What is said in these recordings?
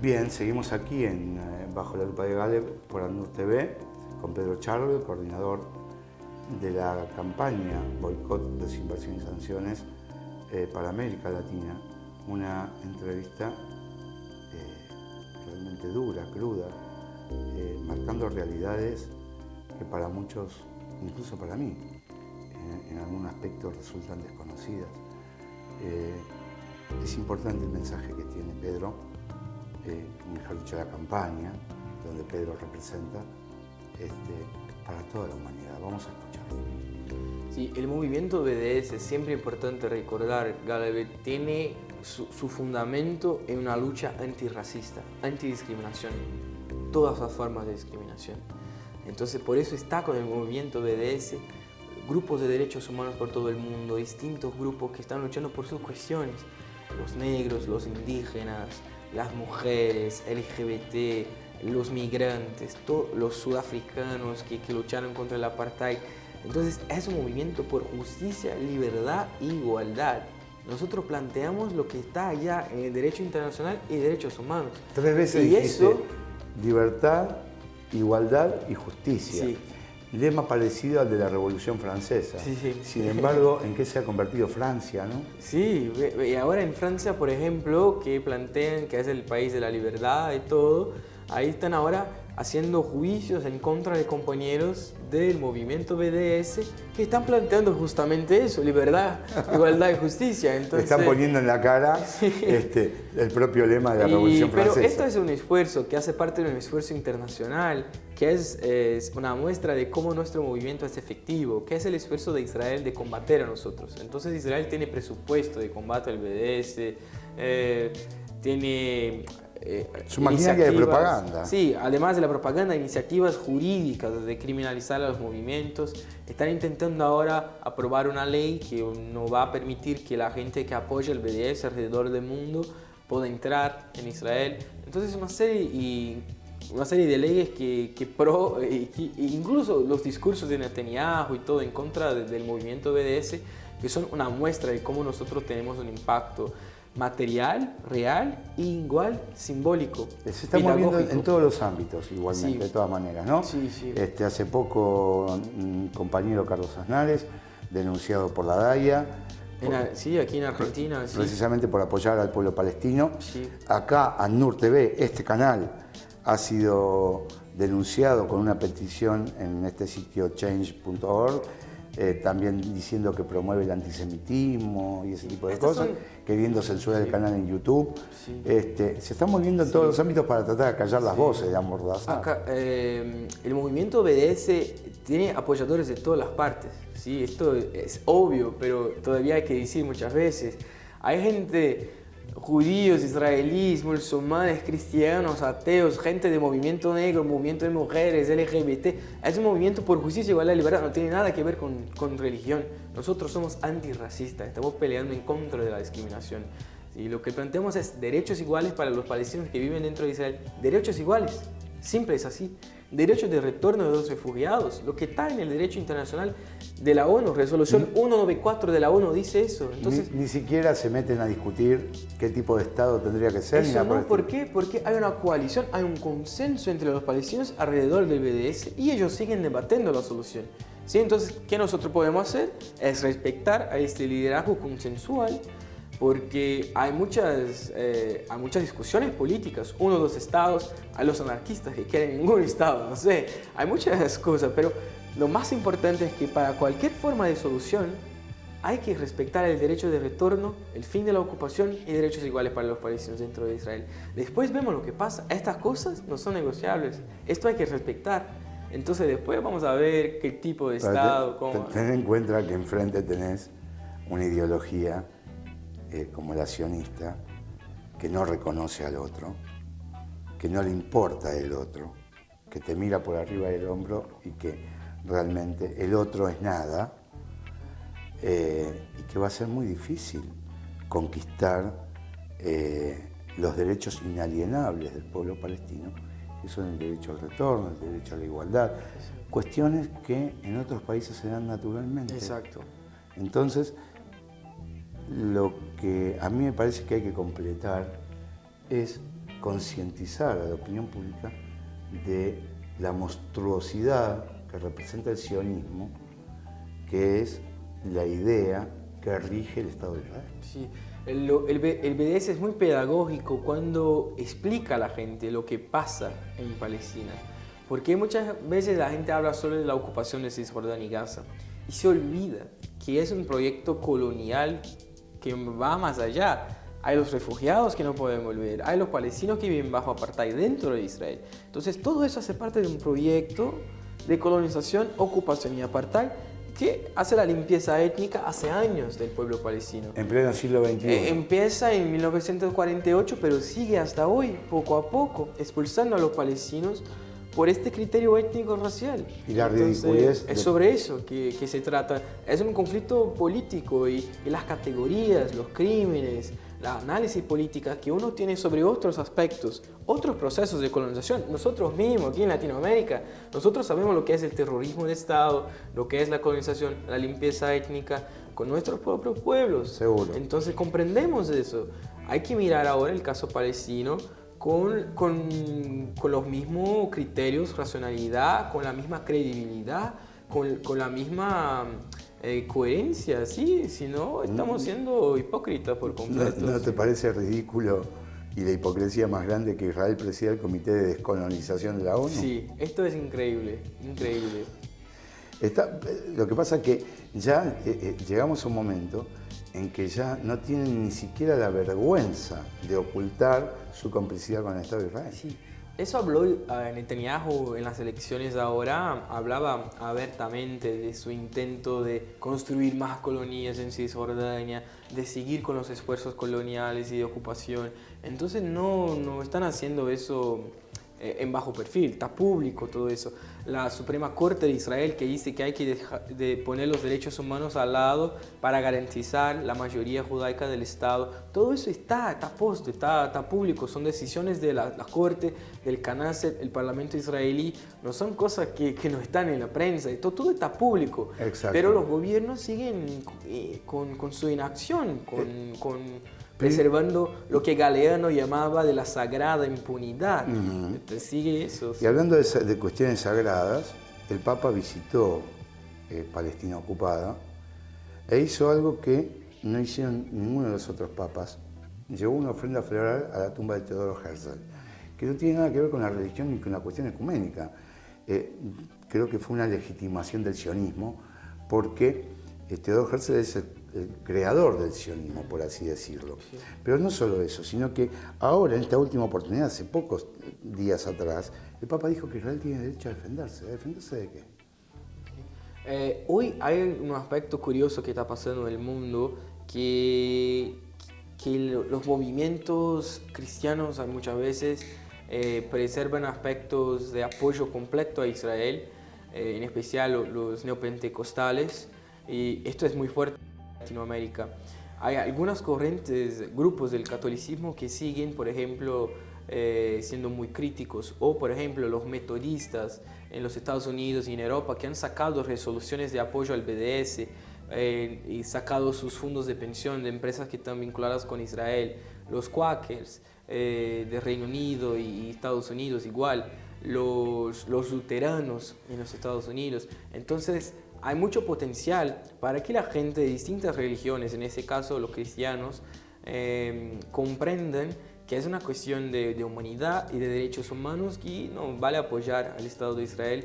Bien, seguimos aquí Bajo la Lupa de Gale por ANUR TV con Pedro Charvel, coordinador de la campaña Boicot, Desinversión y Sanciones para América Latina. Una entrevista realmente dura, cruda, marcando realidades que para muchos, incluso para mí, en algún aspecto resultan desconocidas. Es importante el mensaje que tiene Pedro, mejor dicho, la campaña, donde Pedro representa, para toda la humanidad. Vamos a escucharlo. Sí, el movimiento BDS, es siempre importante recordar, Gale, tiene su fundamento en una lucha antirracista, antidiscriminación, todas las formas de discriminación. Entonces, por eso está con el movimiento BDS, grupos de derechos humanos por todo el mundo, distintos grupos que están luchando por sus cuestiones, los negros, los indígenas, las mujeres, LGBT, los migrantes, los sudafricanos que lucharon contra el apartheid. Entonces es un movimiento por justicia, libertad e igualdad. Nosotros planteamos lo que está allá en el derecho internacional y derechos humanos. 3 veces y dijiste eso, libertad, igualdad y justicia. Sí. Lema parecido al de la Revolución Francesa. Sí. Sin embargo, ¿en qué se ha convertido Francia, no? Sí, y ahora en Francia, por ejemplo, que plantean que es el país de la libertad y todo, ahí están ahora haciendo juicios en contra de compañeros del movimiento BDS que están planteando justamente eso, libertad, igualdad y justicia. Entonces, están poniendo en la cara el propio lema de la Revolución Francesa. Pero esto es un esfuerzo que hace parte de un esfuerzo internacional, que es una muestra de cómo nuestro movimiento es efectivo, que es el esfuerzo de Israel de combater a nosotros. Entonces Israel tiene presupuesto de combate al BDS, tiene su maquinaria de propaganda. Sí, además de la propaganda, iniciativas jurídicas de criminalizar a los movimientos. Están intentando ahora aprobar una ley que no va a permitir que la gente que apoya el BDS alrededor del mundo pueda entrar en Israel. Entonces una serie de leyes que incluso los discursos de Netanyahu y todo en contra del movimiento BDS, que son una muestra de cómo nosotros tenemos un impacto material, real e igual simbólico. Se está moviendo en todos los ámbitos igualmente, Sí. de todas maneras, ¿no? Sí, sí. Hace poco un compañero Carlos Aznares, denunciado por la DAIA. Sí, aquí en Argentina. Precisamente por apoyar al pueblo palestino. Sí. Acá, ANUR TV, este canal, ha sido denunciado con una petición en este sitio change.org, también diciendo que promueve el antisemitismo y ese tipo de cosas, queriendo censurar el canal en YouTube. Sí. Se están moviendo en todos los ámbitos para tratar de callar las voces, de amordazar. Acá, el movimiento BDS tiene apoyadores de todas las partes. ¿Sí? Esto es obvio, pero todavía hay que decir muchas veces. Hay gente, judíos, israelíes, musulmanes, cristianos, ateos, gente de movimiento negro, movimiento de mujeres, LGBT. Es un movimiento por justicia, igualdad y libertad, no tiene nada que ver con religión. Nosotros somos antirracistas, estamos peleando en contra de la discriminación. Y lo que planteamos es derechos iguales para los palestinos que viven dentro de Israel. Derechos iguales, simple es así. Derechos de retorno de los refugiados, lo que está en el derecho internacional de la ONU, resolución 194 de la ONU dice eso. Entonces, ni siquiera se meten a discutir qué tipo de Estado tendría que ser. Eso no, ¿por qué? Porque hay una coalición, hay un consenso entre los palestinos alrededor del BDS y ellos siguen debatiendo la solución. ¿Sí? Entonces, ¿qué nosotros podemos hacer? Es respetar a este liderazgo consensual, porque hay muchas discusiones políticas, 1 o 2 estados, hay los anarquistas que quieren ningún estado, no sé, hay muchas cosas, pero lo más importante es que para cualquier forma de solución hay que respetar el derecho de retorno, el fin de la ocupación y derechos iguales para los palestinos dentro de Israel. Después vemos lo que pasa, estas cosas no son negociables, esto hay que respetar. Entonces después vamos a ver qué tipo de estado, cómo... Ten en cuenta que enfrente tenés una ideología como la sionista, que no reconoce al otro, que no le importa el otro, que te mira por arriba del hombro y que realmente el otro es nada, y que va a ser muy difícil conquistar los derechos inalienables del pueblo palestino, que son el derecho al retorno, el derecho a la igualdad, cuestiones que en otros países se dan naturalmente. Exacto. Entonces, lo que a mí me parece que hay que completar es concientizar a la opinión pública de la monstruosidad que representa el sionismo, que es la idea que rige el Estado de Israel. Sí, el BDS es muy pedagógico cuando explica a la gente lo que pasa en Palestina. Porque muchas veces la gente habla solo de la ocupación de Cisjordania y Gaza y se olvida que es un proyecto colonial que va más allá. Hay los refugiados que no pueden volver, hay los palestinos que viven bajo apartheid dentro de Israel. Entonces todo eso hace parte de un proyecto de colonización, ocupación y apartheid que hace la limpieza étnica hace años del pueblo palestino. En pleno siglo XXI. Empieza en 1948, pero sigue hasta hoy, poco a poco, expulsando a los palestinos por este criterio étnico-racial. Y la ridiculez. Es sobre eso que se trata. Es un conflicto político y las categorías, los crímenes, la análisis política que uno tiene sobre otros aspectos, otros procesos de colonización. Nosotros mismos aquí en Latinoamérica, nosotros sabemos lo que es el terrorismo de Estado, lo que es la colonización, la limpieza étnica con nuestros propios pueblos. Seguro. Entonces comprendemos eso. Hay que mirar ahora el caso palestino con los mismos criterios, racionalidad, con la misma credibilidad, con la misma coherencia, ¿sí? Si no, estamos siendo hipócritas por completo. ¿No te parece ridículo y la hipocresía más grande que Israel presida el Comité de Descolonización de la ONU? Sí, esto es increíble, increíble. Lo que pasa es que ya llegamos a un momento en que ya no tienen ni siquiera la vergüenza de ocultar su complicidad con el Estado de Israel. Sí. Eso habló Netanyahu en las elecciones de ahora, hablaba abiertamente de su intento de construir más colonias en Cisjordania, de seguir con los esfuerzos coloniales y de ocupación. Entonces no están haciendo eso en bajo perfil, está público todo eso. La Suprema Corte de Israel que dice que hay que dejar de poner los derechos humanos al lado para garantizar la mayoría judaica del Estado, todo eso está puesto, está público, son decisiones de la Corte, del Knesset, el Parlamento israelí, no son cosas que no están en la prensa, todo está público. Exacto. Pero los gobiernos siguen con su inacción, preservando lo que Galeano llamaba de la sagrada impunidad. Entonces sigue eso. Y hablando de cuestiones sagradas, el Papa visitó Palestina ocupada e hizo algo que no hicieron ninguno de los otros papas. Llevó una ofrenda floral a la tumba de Teodoro Herzl, que no tiene nada que ver con la religión ni con la cuestión ecuménica. Creo que fue una legitimación del sionismo, porque Teodoro Herzl es el creador del sionismo, por así decirlo. Sí. Pero no solo eso, sino que ahora, en esta última oportunidad, hace pocos días atrás, el Papa dijo que Israel tiene derecho a defenderse. ¿A defenderse de qué? Hoy hay un aspecto curioso que está pasando en el mundo, que los movimientos cristianos muchas veces preservan aspectos de apoyo completo a Israel, en especial los neopentecostales, y esto es muy fuerte en Latinoamérica. Hay algunas corrientes, grupos del catolicismo que siguen, por ejemplo, siendo muy críticos, o por ejemplo los metodistas en los Estados Unidos y en Europa que han sacado resoluciones de apoyo al BDS y sacado sus fondos de pensión de empresas que están vinculadas con Israel, los Quakers de Reino Unido y Estados Unidos igual, los luteranos en los Estados Unidos. Entonces hay mucho potencial para que la gente de distintas religiones, en este caso los cristianos, comprendan que es una cuestión de humanidad y de derechos humanos y no vale apoyar al Estado de Israel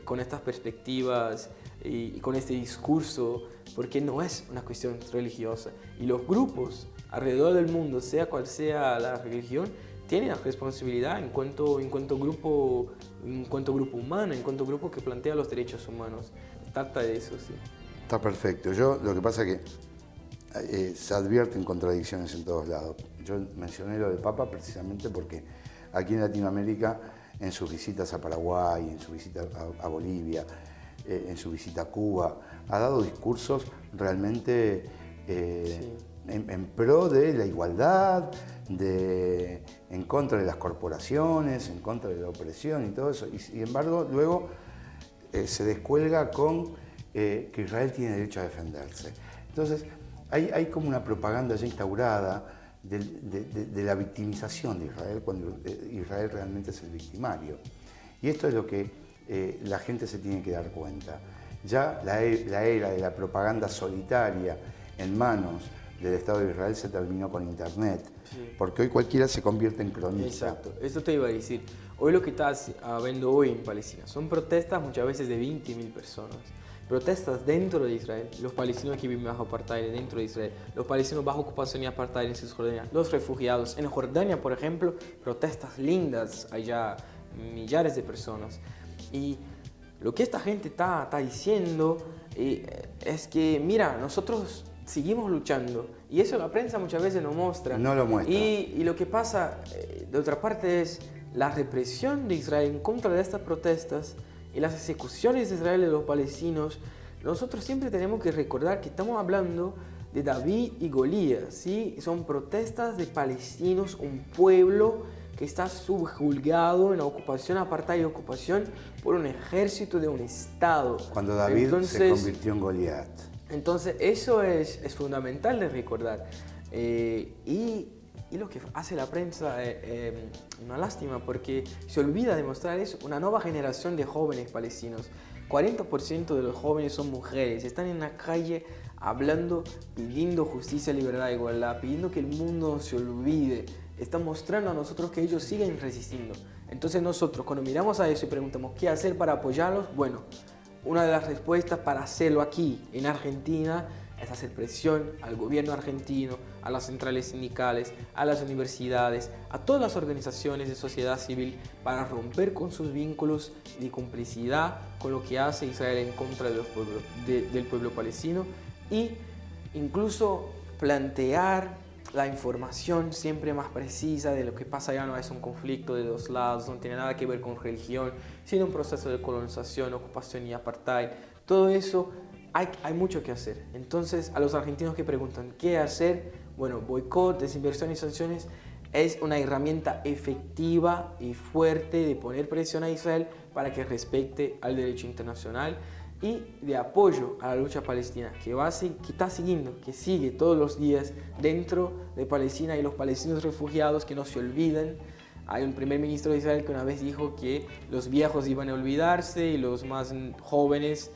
con estas perspectivas y con este discurso, porque no es una cuestión religiosa. Y los grupos alrededor del mundo, sea cual sea la religión, tienen la responsabilidad en cuanto grupo humano, en cuanto grupo que plantea los derechos humanos. Trata de eso, sí. Está perfecto. Lo que pasa es que se advierten contradicciones en todos lados. Yo mencioné lo del Papa precisamente porque aquí en Latinoamérica, en sus visitas a Paraguay, en su visita a Bolivia, en su visita a Cuba, ha dado discursos realmente en pro de la igualdad, en contra de las corporaciones, en contra de la opresión y todo eso. Y sin embargo, luego se descuelga con que Israel tiene derecho a defenderse. Entonces, hay como una propaganda ya instaurada de la victimización de Israel, cuando Israel realmente es el victimario. Y esto es lo que la gente se tiene que dar cuenta. Ya la era de la propaganda solitaria en manos del Estado de Israel se terminó con Internet, sí. Porque hoy cualquiera se convierte en cronista. Exacto, esto te iba a decir. Hoy lo que estás viendo hoy en Palestina son protestas muchas veces de 20.000 personas. Protestas dentro de Israel, los palestinos que viven bajo apartheid dentro de Israel, los palestinos bajo ocupación y apartheid en Cisjordania, los refugiados. En Jordania, por ejemplo, protestas lindas, allá millares de personas. Y lo que esta gente está diciendo es que, mira, nosotros seguimos luchando, y eso la prensa muchas veces no muestra. No lo muestra. Y lo que pasa, de otra parte, es la represión de Israel en contra de estas protestas y las ejecuciones de Israel de los palestinos. Nosotros siempre tenemos que recordar que estamos hablando de David y Golías, ¿sí? Son protestas de palestinos, un pueblo que está subjugado en la ocupación, apartheid y ocupación por un ejército de un Estado. Cuando David se convirtió en Goliat. Entonces eso es fundamental de recordar. Y lo que hace la prensa una lástima, porque se olvida de mostrar eso. Una nueva generación de jóvenes palestinos, 40% de los jóvenes son mujeres, están en la calle hablando, pidiendo justicia, libertad, igualdad, pidiendo que el mundo se olvide. Están mostrando a nosotros que ellos siguen resistiendo. Entonces nosotros, cuando miramos a eso y preguntamos qué hacer para apoyarlos, bueno, una de las respuestas para hacerlo aquí en Argentina es hacer presión al gobierno argentino, a las centrales sindicales, a las universidades, a todas las organizaciones de sociedad civil para romper con sus vínculos de complicidad con lo que hace Israel en contra de del pueblo palestino, y incluso plantear la información siempre más precisa de lo que pasa. Ya no es un conflicto de dos lados, no tiene nada que ver con religión, sino un proceso de colonización, ocupación y apartheid. Todo eso hay mucho que hacer. Entonces, a los argentinos que preguntan qué hacer, bueno, boicot, desinversión y sanciones es una herramienta efectiva y fuerte de poner presión a Israel para que respete al derecho internacional y de apoyo a la lucha palestina, que está siguiendo, que sigue todos los días dentro de Palestina, y los palestinos refugiados que no se olviden. Hay un primer ministro de Israel que una vez dijo que los viejos iban a olvidarse y los más jóvenes,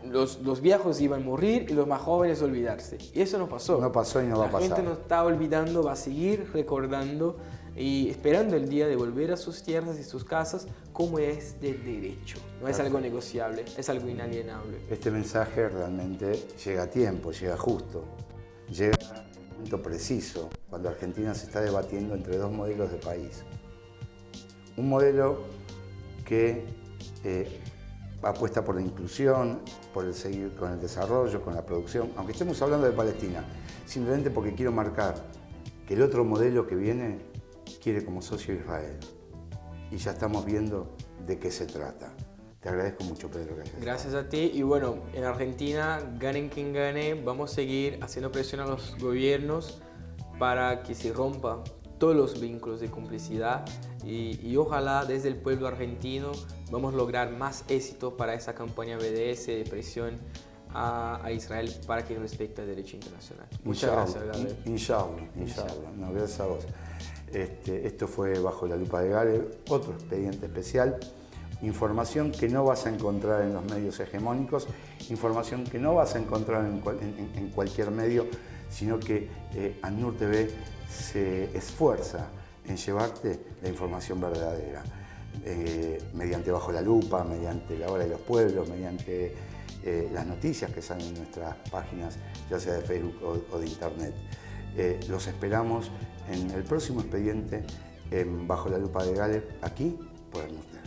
los viejos iban a morir y los más jóvenes a olvidarse. Y eso no pasó. No pasó y no va a pasar. La gente no está olvidando, va a seguir recordando y esperando el día de volver a sus tierras y sus casas como es de derecho. No es algo negociable, es algo inalienable. Este mensaje realmente llega a tiempo, llega justo, llega en un momento preciso, cuando Argentina se está debatiendo entre dos modelos de país. Un modelo que apuesta por la inclusión, por el seguir con el desarrollo, con la producción, aunque estemos hablando de Palestina, simplemente porque quiero marcar que el otro modelo que viene quiere como socio a Israel. Y ya estamos viendo de qué se trata. Te agradezco mucho, Pedro. Gracias a ti. Y bueno, en Argentina, ganen quien gane, vamos a seguir haciendo presión a los gobiernos para que se rompa todos los vínculos de complicidad y ojalá desde el pueblo argentino vamos a lograr más éxito para esa campaña BDS de presión a Israel para que respete el derecho internacional. Muchas gracias, Gabriel. Inshallah. No, gracias a vos. Esto fue Bajo la Lupa de Gale, otro expediente especial. Información que no vas a encontrar en los medios hegemónicos, información que no vas a encontrar en cualquier medio, sino que ANUR TV se esfuerza en llevarte la información verdadera, mediante Bajo la Lupa, mediante La Hora de los Pueblos, mediante las noticias que salen en nuestras páginas, ya sea de Facebook o de Internet. Los esperamos en el próximo expediente en Bajo la Lupa de Gale, aquí por ANUR TV.